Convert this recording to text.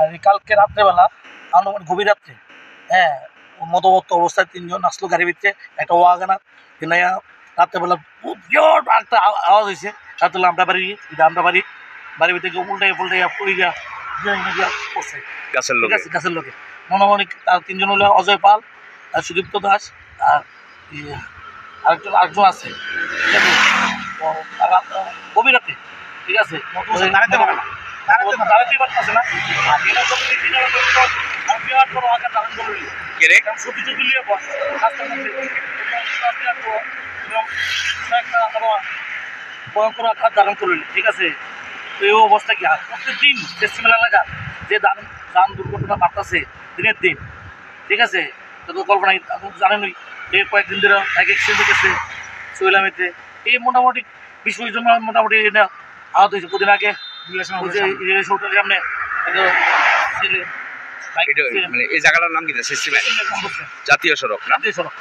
আর কালকে রাত্রেবেলা আনুমান গভীর রাত্রে, হ্যাঁ, মদমত্ত অবস্থায় 3 জন আসলো গাড়ির ভিতরে, একটা ওয়াগানা কিনা রাত্রেবেলা বিরাট একটা আওয়াজ হয়েছে। রাত্রেবেলা আমরা বাড়ি, বাড়ির ভিতরে উল্টাই পুল্টাইয়া পড়িয়া পড়ছে গাছের লোক। গাছের লোকে মনোমনি। তার 3 জন হলো অজয় পাল আর সুদীপ্ত দাস আর আরেকজন আছে, ঠিক আছে। গভীর রাতে, ঠিক আছে, দাঁড়াতেই পারতেছে না। আর এরা আর বিরাট বড় আকার ধারণ করে সত্যি চুক্তি নিয়ে রাস্তার মধ্যে বিরাট বড় এবং একটা ভয়ঙ্কর আকার ধারণ করল, ঠিক আছে। তো এই অবস্থা কি, আর প্রত্যেকদিন ফেস্টিভ্যাল এলাকা যে যান দুর্ঘটনা বাড়তেছে দিনের দিন, ঠিক আছে। তো কল্পনা জানেনই, এই কয়েকদিন ধরে এক অ্যাক্সিডেন্ট গেছে সোহেলামিতে, এই মোটামুটি 20 জন মোটামুটি আহত হয়েছে। কদিন আগে সামনে মানে এই জায়গাটার নাম কি? জাতীয় সড়ক না? জাতীয় সড়ক।